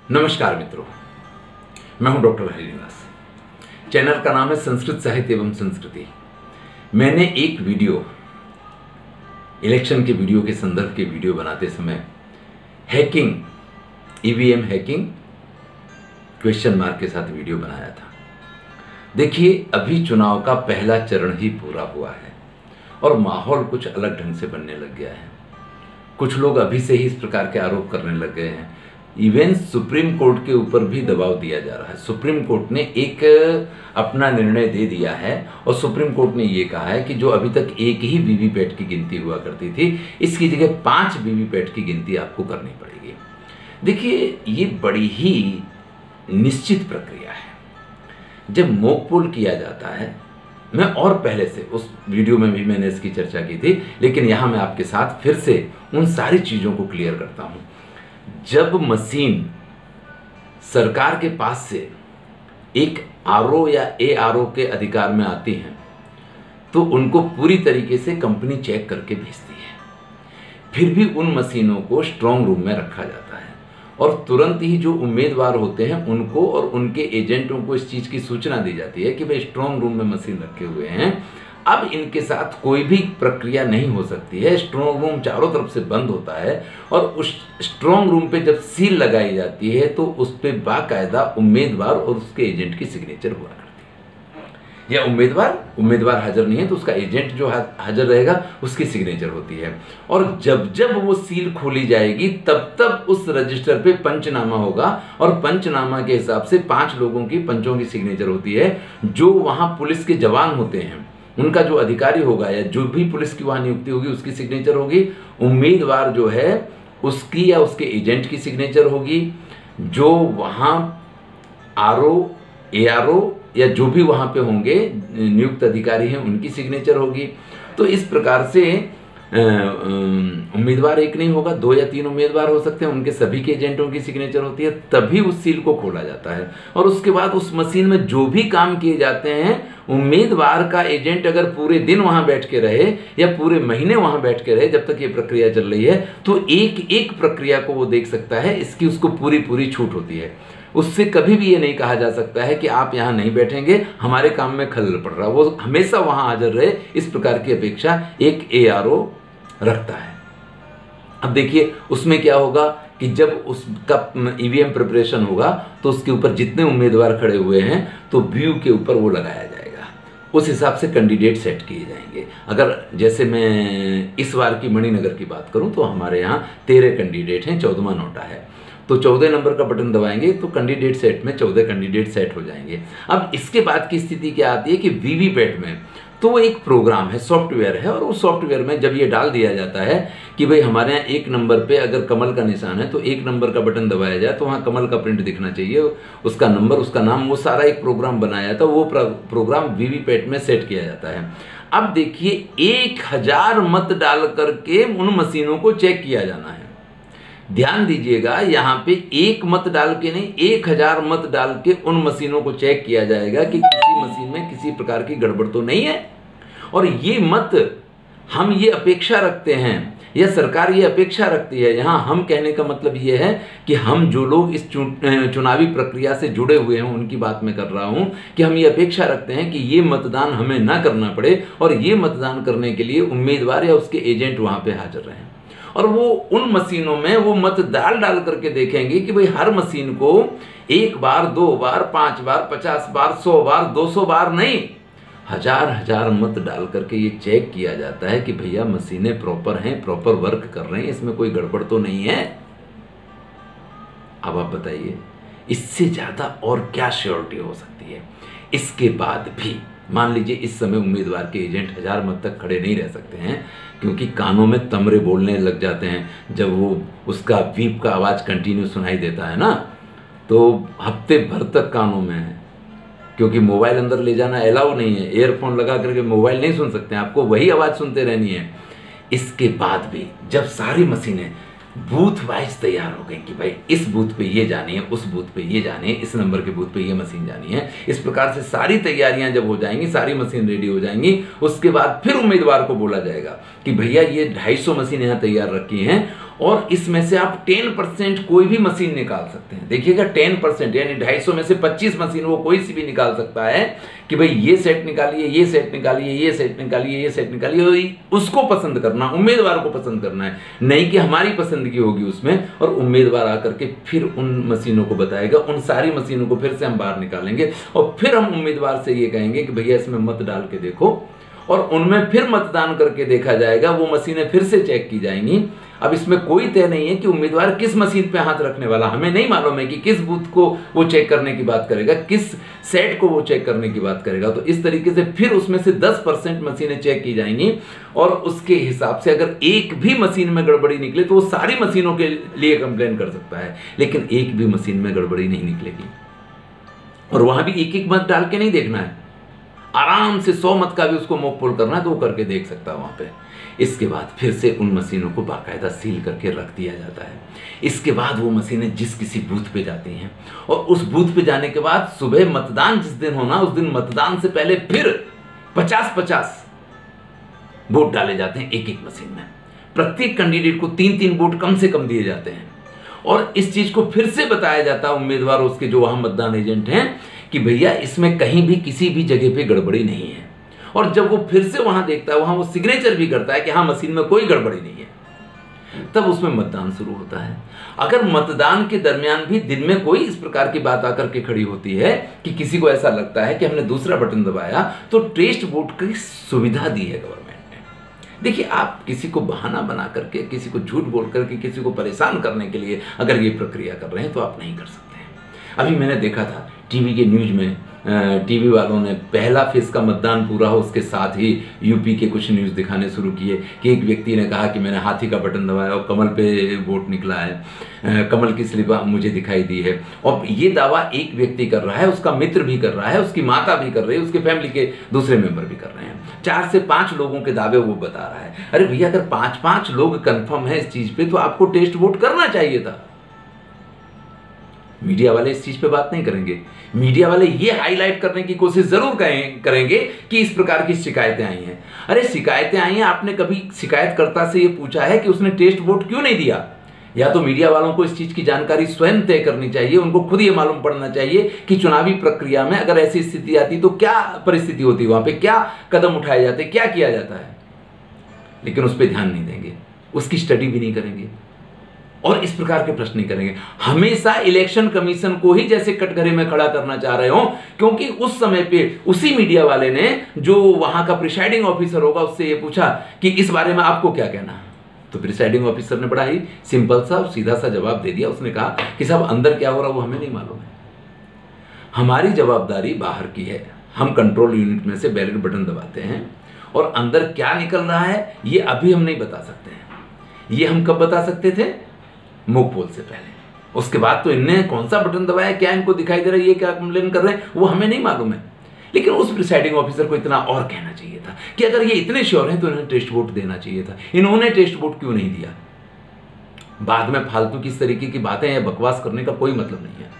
नमस्कार मित्रों, मैं हूं डॉक्टर हरिनिवास। चैनल का नाम है संस्कृत साहित्य एवं संस्कृति। मैंने एक वीडियो, इलेक्शन के वीडियो के संदर्भ के वीडियो बनाते समय hacking, EVM hacking question mark के साथ वीडियो बनाया था। देखिए, अभी चुनाव का पहला चरण ही पूरा हुआ है और माहौल कुछ अलग ढंग से बनने लग गया है। कुछ लोग अभी से ही इस प्रकार के आरोप करने लग गए हैं। इवन सुप्रीम कोर्ट के ऊपर भी दबाव दिया जा रहा है। सुप्रीम कोर्ट ने एक अपना निर्णय दे दिया है और सुप्रीम कोर्ट ने ये कहा है कि जो अभी तक एक ही वीवीपैट की गिनती हुआ करती थी, इसकी जगह 5 वीवीपैट की गिनती आपको करनी पड़ेगी। देखिए, ये बड़ी ही निश्चित प्रक्रिया है। जब मॉक पोल किया जाता है, मैं और पहले से उस वीडियो में भी मैंने इसकी चर्चा की थी, लेकिन यहाँ मैं आपके साथ फिर से उन सारी चीज़ों को क्लियर करता हूँ। जब मशीन सरकार के पास से एक आरओ या एआरओ के अधिकार में आती है, तो उनको पूरी तरीके से कंपनी चेक करके भेजती है। फिर भी उन मशीनों को स्ट्रांग रूम में रखा जाता है और तुरंत ही जो उम्मीदवार होते हैं उनको और उनके एजेंटों को इस चीज़ की सूचना दी जाती है कि भाई स्ट्रांग रूम में मशीन रखे हुए हैं, अब इनके साथ कोई भी प्रक्रिया नहीं हो सकती है। स्ट्रांग रूम चारों तरफ से बंद होता है और उस स्ट्रांग रूम पे जब सील लगाई जाती है तो उस पे बाकायदा उम्मीदवार और उसके एजेंट की सिग्नेचर हुआ करती है। या उम्मीदवार हाजिर नहीं है तो उसका एजेंट जो हाजिर रहेगा उसकी सिग्नेचर होती है। और जब जब वो सील खोली जाएगी तब तब उस रजिस्टर पे पंचनामा होगा और पंचनामा के हिसाब से 5 लोगों की, पंचों की सिग्नेचर होती है। जो वहाँ पुलिस के जवान होते हैं उनका जो अधिकारी होगा या जो भी पुलिस की वहाँ नियुक्ति होगी उसकी सिग्नेचर होगी। उम्मीदवार जो है उसकी या उसके एजेंट की सिग्नेचर होगी। जो वहाँ आरओ, एआरओ या जो भी वहाँ पे होंगे नियुक्त अधिकारी हैं उनकी सिग्नेचर होगी। तो इस प्रकार से उम्मीदवार एक नहीं होगा, 2 या 3 उम्मीदवार हो सकते हैं, उनके सभी के एजेंटों की सिग्नेचर होती है। तभी उस सील को खोला जाता है और उसके बाद उस मशीन में जो भी काम किए जाते हैं, उम्मीदवार का एजेंट अगर पूरे दिन वहां बैठ के रहे या पूरे महीने वहां बैठ के रहे, जब तक ये प्रक्रिया चल रही है, तो एक एक प्रक्रिया को वो देख सकता है। इसकी उसको पूरी छूट होती है। उससे कभी भी ये नहीं कहा जा सकता है कि आप यहाँ नहीं बैठेंगे, हमारे काम में खलल पड़ रहा। वो हमेशा वहां हाजिर रहे, इस प्रकार की अपेक्षा एक एआरओ रखता है। अब देखिए, उसमें क्या होगा कि जब उसका ईवीएम प्रिपरेशन होगा तो उसके ऊपर जितने उम्मीदवार खड़े हुए हैं तो व्यू के ऊपर वो लगाया जाएगा। उस हिसाब से कैंडिडेट सेट किए जाएंगे। अगर जैसे मैं इस बार की मणिनगर की बात करूं तो हमारे यहाँ 13 कैंडिडेट हैं, 14वां नोटा है। तो 14 नंबर का बटन दबाएंगे तो कैंडिडेट सेट में 14 कैंडिडेट सेट हो जाएंगे। अब इसके बाद की स्थिति क्या आती है कि वीवीपैट में तो वो एक प्रोग्राम है, सॉफ्टवेयर है, और उस सॉफ्टवेयर में जब ये डाल दिया जाता है कि भाई हमारे यहाँ 1 नंबर पे अगर कमल का निशान है तो 1 नंबर का बटन दबाया जाए तो वहाँ कमल का प्रिंट दिखना चाहिए, उसका नंबर, उसका नाम, वो सारा एक प्रोग्राम बनाया था। वो प्रोग्राम वीवीपैट में सेट किया जाता है। अब देखिए, 1000 मत डाल करके उन मशीनों को चेक किया जाना है। ध्यान दीजिएगा, यहाँ पे 1 मत डाल के नहीं, 1000 मत डाल के उन मशीनों को चेक किया जाएगा कि किसी मशीन में किसी प्रकार की गड़बड़ तो नहीं है। और ये मत हम ये अपेक्षा रखते हैं या सरकार ये अपेक्षा रखती है। यहाँ हम कहने का मतलब ये है कि हम जो लोग इस चुनावी प्रक्रिया से जुड़े हुए हैं उनकी बात मैं कर रहा हूँ कि हम ये अपेक्षा रखते हैं कि ये मतदान हमें ना करना पड़े और ये मतदान करने के लिए उम्मीदवार या उसके एजेंट वहाँ पे हाजिर रहें। और वो उन मशीनों में वो मत डाल करके देखेंगे कि भाई हर मशीन को 1 बार, 2 बार, 5 बार, 50 बार, 100 बार, 200 बार नहीं, 1000 मत डाल करके ये चेक किया जाता है कि भैया मशीनें प्रॉपर हैं, प्रॉपर वर्क कर रहे हैं, इसमें कोई गड़बड़ तो नहीं है। अब आप बताइए, इससे ज्यादा और क्या श्योरिटी हो सकती है? इसके बाद भी मान लीजिए इस समय उम्मीदवार के एजेंट 1000 मत तक खड़े नहीं रह सकते हैं, क्योंकि कानों में तमरे बोलने लग जाते हैं। जब वो उसका बीप का आवाज़ कंटिन्यू सुनाई देता है ना, तो हफ्ते भर तक कानों में है, क्योंकि मोबाइल अंदर ले जाना अलाउ नहीं है। एयरफोन लगा करके मोबाइल नहीं सुन सकते हैं, आपको वही आवाज़ सुनते रहनी है। इसके बाद भी जब सारी मशीनें बूथ वाइज तैयार हो गई कि भाई इस बूथ पे ये जानी है, उस बूथ पे ये जानी है, इस नंबर के बूथ पे ये मशीन जानी है, इस प्रकार से सारी तैयारियां जब हो जाएंगी, सारी मशीन रेडी हो जाएंगी, उसके बाद फिर उम्मीदवार को बोला जाएगा कि भैया ये 250 मशीन यहाँ तैयार रखी हैं और इसमें से आप 10% कोई भी मशीन निकाल सकते हैं। देखिएगा 10% यानी 250 में से 25 मशीन वो कोई सी भी निकाल सकता है कि भाई ये सेट निकालिए, ये सेट निकालिए, ये सेट निकालिए, ये सेट निकालिए। उसको पसंद करना, उम्मीदवार को पसंद करना है, नहीं कि हमारी पसंद की होगी उसमें। और उम्मीदवार आकर के फिर उन मशीनों को बताएगा, उन सारी मशीनों को फिर से हम बाहर निकालेंगे और फिर हम उम्मीदवार से ये कहेंगे कि भैया इसमें मत डाल के देखो, और उनमें फिर मतदान करके देखा जाएगा। वो मशीनें फिर से चेक की जाएंगी। अब इसमें कोई तय नहीं है कि उम्मीदवार किस मशीन पे हाथ रखने वाला, हमें नहीं मालूम है कि किस बूथ को वो चेक करने की बात करेगा, किस सेट को वो चेक करने की बात करेगा। तो इस तरीके से फिर उसमें से 10% मशीनें चेक की जाएंगी और उसके हिसाब से अगर एक भी मशीन में गड़बड़ी निकले तो वो सारी मशीनों के लिए कंप्लेन कर सकता है, लेकिन एक भी मशीन में गड़बड़ी नहीं निकलेगी। और वहां भी एक एक मत डाल के नहीं देखना है, आराम से 100 मत का भी उसको मॉक पोल करना है तो वो करके देख सकता है वहां पे। इसके बाद फिर से उन मशीनों को बाकायदा सील करके रख दिया जाता है। इसके बाद वो मशीनें जिस किसी बूथ पे जाती हैं और उस बूथ पे जाने के बाद सुबह मतदान जिस दिन होना उस दिन मतदान से पहले फिर 50-50 वोट डाले जाते हैं एक एक मशीन में। प्रत्येक कैंडिडेट को 3-3 वोट कम से कम दिए जाते हैं और इस चीज को फिर से बताया जाता है उम्मीदवार उसके जो वहां मतदान एजेंट हैं कि भैया इसमें कहीं भी किसी भी जगह पे गड़बड़ी नहीं है। और जब वो फिर से वहां देखता है, वहां वो सिग्नेचर भी करता है कि हाँ मशीन में कोई गड़बड़ी नहीं है, तब उसमें मतदान शुरू होता है। अगर मतदान के दरमियान भी दिन में कोई इस प्रकार की बात आकर के खड़ी होती है कि किसी को ऐसा लगता है कि हमने दूसरा बटन दबाया, तो टेस्ट वोट की सुविधा दी है गवर्नमेंट ने। देखिए, आप किसी को बहाना बना करके, किसी को झूठ बोल करके, किसी को परेशान करने के लिए अगर ये प्रक्रिया कर रहे हैं तो आप नहीं कर सकते हैं। अभी मैंने देखा था टीवी के न्यूज में, टीवी वालों ने पहला फेज का मतदान पूरा हो उसके साथ ही यूपी के कुछ न्यूज़ दिखाने शुरू किए कि एक व्यक्ति ने कहा कि मैंने हाथी का बटन दबाया और कमल पे वोट निकला है, कमल की स्लिप मुझे दिखाई दी है। और ये दावा एक व्यक्ति कर रहा है, उसका मित्र भी कर रहा है, उसकी माता भी कर रही है, उसके फैमिली के दूसरे मेंबर भी कर रहे हैं। 4 से 5 लोगों के दावे वो बता रहा है। अरे भैया, अगर 5-5 लोग कंफर्म है इस चीज पे तो आपको टेस्ट वोट करना चाहिए था। मीडिया वाले इस चीज पे बात नहीं करेंगे। मीडिया वाले ये हाईलाइट करने की कोशिश जरूर करेंगे कि इस प्रकार की शिकायतें आई हैं। अरे शिकायतें आई हैं, आपने कभी शिकायतकर्ता से ये पूछा है कि उसने टेस्ट वोट क्यों नहीं दिया? या तो मीडिया वालों को इस चीज की जानकारी स्वयं तय करनी चाहिए, उनको खुद ये मालूम पड़ना चाहिए कि चुनावी प्रक्रिया में अगर ऐसी स्थिति आती तो क्या परिस्थिति होती, वहां पे क्या कदम उठाए जाते, क्या किया जाता है। लेकिन उस पर ध्यान नहीं देंगे, उसकी स्टडी भी नहीं करेंगे और इस प्रकार के प्रश्न नहीं करेंगे। हमेशा इलेक्शन कमीशन को ही जैसे कटघरे में खड़ा करना चाह रहे हो, क्योंकि उस समय पे उसी मीडिया वाले ने जो वहां का प्रिसाइडिंग ऑफिसर होगा उससे ये पूछा कि इस बारे में आपको क्या कहना है, तो प्रिसाइडिंग ऑफिसर ने बड़ा ही सिंपल सा और सीधा सा जवाब दे दिया। उसने कहा कि साहब अंदर क्या हो रहा है वो हमें नहीं मालूम है, हमारी जवाबदारी बाहर की है, हम कंट्रोल यूनिट में से बैलेट बटन दबाते हैं और अंदर क्या निकल रहा है ये अभी हम नहीं बता सकते हैं। ये हम कब बता सकते थे? मुख पोल से पहले। उसके बाद तो इनने कौन सा बटन दबाया, क्या इनको दिखाई दे रहा है, ये क्या कंप्लेन कर रहे हैं, वो हमें नहीं मालूम है। लेकिन उस प्रिसाइडिंग ऑफिसर को इतना और कहना चाहिए था कि अगर ये इतने श्योर हैं तो इन्हें टेस्ट वोट देना चाहिए था। इन्होंने टेस्ट वोट क्यों नहीं दिया? बाद में फालतू की इस तरीके की बातें या बकवास करने का कोई मतलब नहीं है।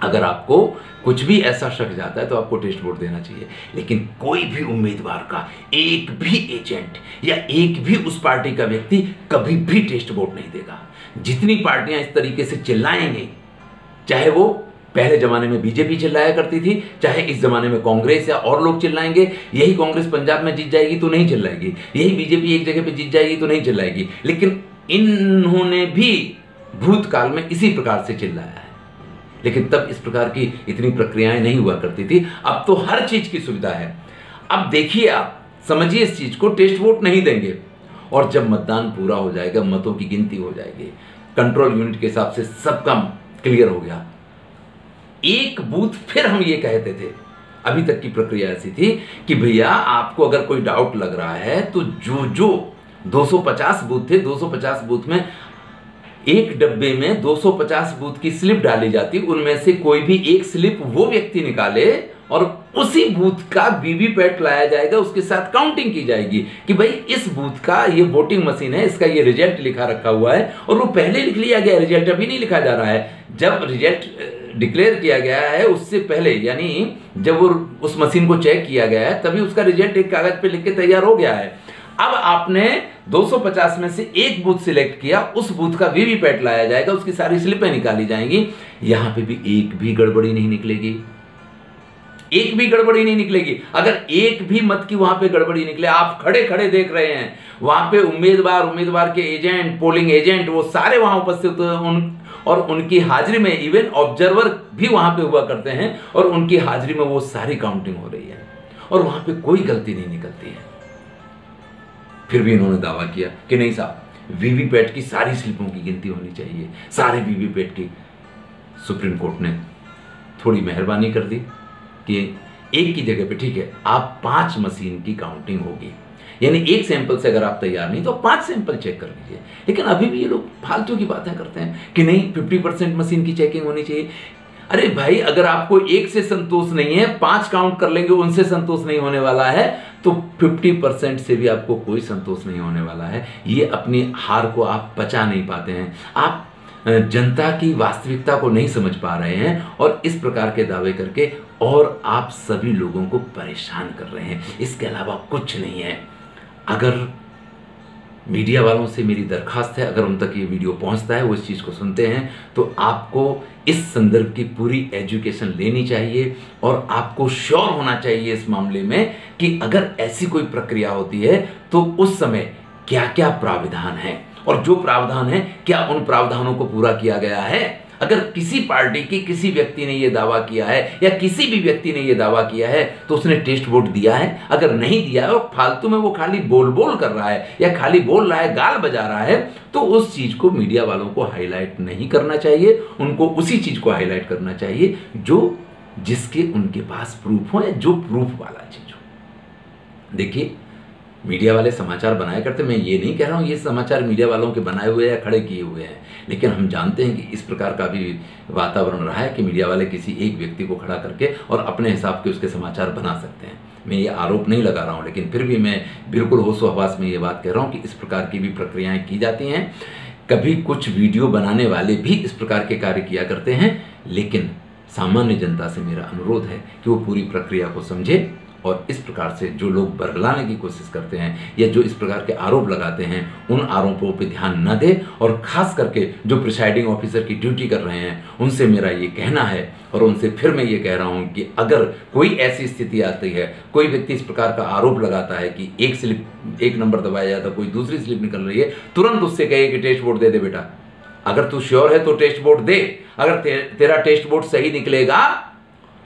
अगर आपको कुछ भी ऐसा शक जाता है तो आपको टेस्ट वोट देना चाहिए। लेकिन कोई भी उम्मीदवार का एक भी एजेंट या एक भी उस पार्टी का व्यक्ति कभी भी टेस्ट वोट नहीं देगा। जितनी पार्टियां इस तरीके से चिल्लाएंगी, चाहे वो पहले जमाने में बीजेपी चिल्लाया करती थी, चाहे इस जमाने में कांग्रेस या और लोग चिल्लाएंगे, यही कांग्रेस पंजाब में जीत जाएगी तो नहीं चिल्लाएगी, यही बीजेपी एक जगह पे जीत जाएगी तो नहीं चिल्लाएगी, लेकिन इन्होंने भी भूतकाल में इसी प्रकार से चिल्लाया है। लेकिन तब इस प्रकार की इतनी प्रक्रियाएं नहीं हुआ करती थी। अब तो हर चीज की सुविधा है। अब देखिए, आप समझिए इस चीज को, टेस्ट वोट नहीं देंगे और जब मतदान पूरा हो जाएगा, मतों की गिनती हो जाएगी, कंट्रोल यूनिट के हिसाब से सब काम क्लियर हो गया, एक बूथ फिर हम ये कहते थे, अभी तक की प्रक्रिया ऐसी थी कि भैया आपको अगर कोई डाउट लग रहा है तो जो 250 बूथ थे, 250 बूथ में एक डब्बे में 250 बूथ की स्लिप डाली जाती, उनमें से कोई भी एक स्लिप वो व्यक्ति निकाले और उसी बूथ का वीवीपैट लाया जाएगा, उसके साथ काउंटिंग की जाएगी कि भाई इस बूथ का ये वोटिंग मशीन है, इसका ये रिजल्ट लिखा रखा हुआ है और वो पहले लिख लिया गया, रिजल्ट अभी नहीं लिखा जा रहा है। जब रिजल्ट डिक्लेयर किया गया है उससे पहले, यानी जब वो उस मशीन को चेक किया गया है, तभी उसका रिजल्ट एक कागज पे लिख के तैयार हो गया है। अब आपने 250 में से एक बूथ सिलेक्ट किया, उस बूथ का वीवीपैट लाया जाएगा, उसकी सारी स्लिपें निकाली जाएंगी, यहां पे भी एक भी गड़बड़ी नहीं निकलेगी, एक भी गड़बड़ी नहीं निकलेगी। अगर एक भी मत की वहां पे गड़बड़ी निकले, आप खड़े खड़े देख रहे हैं, वहां पे उम्मीदवार के एजेंट, पोलिंग एजेंट, वो सारे वहां उपस्थित और उनकी हाजिरी में इवन ऑब्जर्वर भी वहां पे हुआ करते हैं, और उनकी हाजिरी में वो सारी काउंटिंग हो रही है और वहां पे कोई गलती नहीं निकलती है। फिर भी इन्होंने दावा किया कि नहीं साहब, वीवीपैट की सारी स्लिपों की गिनती होनी चाहिए, सारे वीवीपैट की। सुप्रीम कोर्ट ने थोड़ी मेहरबानी कर दी कि एक की जगह पे ठीक है, आप 5 मशीन की काउंटिंग होगी, यानी एक सैंपल से अगर आप तैयार नहीं तो 5 सैंपल चेक कर लीजिए। लेकिन अभी भी ये लोग फालतू की बातें करते हैं कि नहीं 50% मशीन की चेकिंग होनी चाहिए। अरे भाई, अगर आपको एक से संतोष नहीं है, 5 काउंट कर लेंगे उनसे संतोष नहीं होने वाला है, तो 50% से भी आपको कोई संतोष नहीं होने वाला है। ये अपनी हार को आप पचा नहीं पाते हैं, आप जनता की वास्तविकता को नहीं समझ पा रहे हैं और इस प्रकार के दावे करके और आप सभी लोगों को परेशान कर रहे हैं। इसके अलावा कुछ नहीं है। अगर मीडिया वालों से मेरी दरखास्त है, अगर उन तक ये वीडियो पहुंचता है, वो इस चीज़ को सुनते हैं, तो आपको इस संदर्भ की पूरी एजुकेशन लेनी चाहिए और आपको श्योर होना चाहिए इस मामले में कि अगर ऐसी कोई प्रक्रिया होती है तो उस समय क्या क्या प्राविधान है और जो प्रावधान है क्या उन प्रावधानों को पूरा किया गया है। अगर किसी पार्टी की किसी व्यक्ति ने यह दावा किया है या किसी भी व्यक्ति ने यह दावा किया है तो उसने टेस्ट वोट दिया है। अगर नहीं दिया है और फालतू में वो खाली बोल कर रहा है या खाली बोल रहा है, गाल बजा रहा है, तो उस चीज को मीडिया वालों को हाईलाइट नहीं करना चाहिए। उनको उसी चीज को हाईलाइट करना चाहिए जो जिसके उनके पास प्रूफ हो या जो प्रूफ वाला चीज हो। देखिए, मीडिया वाले समाचार बनाया करते, मैं ये नहीं कह रहा हूँ ये समाचार मीडिया वालों के बनाए हुए या खड़े किए हुए हैं, लेकिन हम जानते हैं कि इस प्रकार का भी वातावरण रहा है कि मीडिया वाले किसी एक व्यक्ति को खड़ा करके और अपने हिसाब के उसके समाचार बना सकते हैं। मैं ये आरोप नहीं लगा रहा हूँ, लेकिन फिर भी मैं बिल्कुल होशो-हवास में ये बात कह रहा हूँ कि इस प्रकार की भी प्रक्रियाएं की जाती हैं। कभी कुछ वीडियो बनाने वाले भी इस प्रकार के कार्य किया करते हैं, लेकिन सामान्य जनता से मेरा अनुरोध है कि वो पूरी प्रक्रिया को समझे और इस प्रकार से जो लोग बरगलाने की कोशिश करते हैं या जो इस प्रकार के आरोप लगाते हैं उन आरोपों पर ध्यान न दे, और खास करके जो प्रिसाइडिंग ऑफिसर की ड्यूटी कर रहे हैं उनसे मेरा ये कहना है और उनसे फिर मैं ये कह रहा हूँ कि अगर कोई ऐसी स्थिति आती है, कोई व्यक्ति इस प्रकार का आरोप लगाता है कि एक स्लिप एक नंबर दबाया जाता है, कोई दूसरी स्लिप निकल रही है, तुरंत उससे कहे कि टेस्ट वोट दे दे बेटा। अगर तू श्योर है तो टेस्ट वोट दे, अगर तेरा टेस्ट वोट सही निकलेगा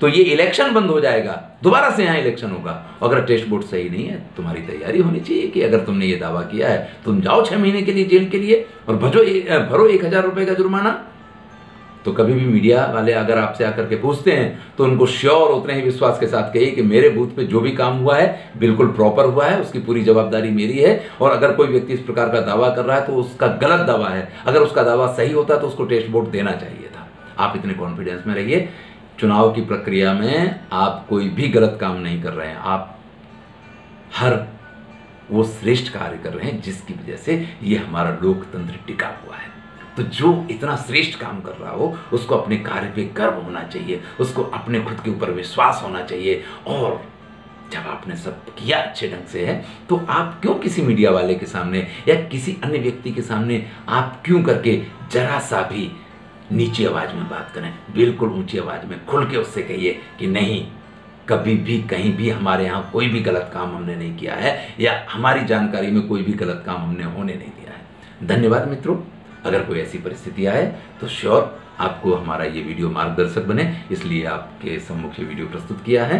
तो ये इलेक्शन बंद हो जाएगा, दोबारा से यहाँ इलेक्शन होगा। अगर टेस्ट वोट सही नहीं है, तुम्हारी तैयारी होनी चाहिए कि अगर तुमने ये दावा किया है तुम जाओ 6 महीने के लिए जेल के लिए और भरो 1000 रुपए का जुर्माना। तो कभी भी मीडिया वाले अगर आपसे आकर के पूछते हैं तो उनको श्योर उतने ही विश्वास के साथ कहिए कि मेरे बूथ पे जो भी काम हुआ है बिल्कुल प्रॉपर हुआ है, उसकी पूरी जवाबदारी मेरी है। और अगर कोई व्यक्ति इस प्रकार का दावा कर रहा है तो उसका गलत दावा है, अगर उसका दावा सही होता तो उसको टेस्ट वोट देना चाहिए था। आप इतने कॉन्फिडेंस में रहिए, चुनाव की प्रक्रिया में आप कोई भी गलत काम नहीं कर रहे हैं, आप हर वो श्रेष्ठ कार्य कर रहे हैं जिसकी वजह से ये हमारा लोकतंत्र टिका हुआ है। तो जो इतना श्रेष्ठ काम कर रहा हो उसको अपने कार्य पे गर्व होना चाहिए, उसको अपने खुद के ऊपर विश्वास होना चाहिए। और जब आपने सब किया अच्छे ढंग से है तो आप क्यों किसी मीडिया वाले के सामने या किसी अन्य व्यक्ति के सामने आप क्यों करके जरा सा भी नीची आवाज में बात करें। बिल्कुल ऊंची आवाज में खुल के उससे कहिए कि नहीं, कभी भी कहीं भी हमारे यहाँ कोई भी गलत काम हमने नहीं किया है या हमारी जानकारी में कोई भी गलत काम हमने होने नहीं दिया है। धन्यवाद मित्रों। अगर कोई ऐसी परिस्थिति आए तो श्योर आपको हमारा ये वीडियो मार्गदर्शक बने, इसलिए आपके सम्मुख ये वीडियो प्रस्तुत किया है।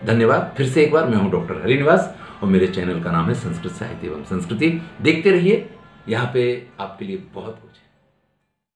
धन्यवाद। फिर से एक बार, मैं हूँ डॉक्टर हरिनिवास और मेरे चैनल का नाम है संस्कृत साहित्य एवं संस्कृति। देखते रहिए, यहाँ पे आपके लिए बहुत कुछ है।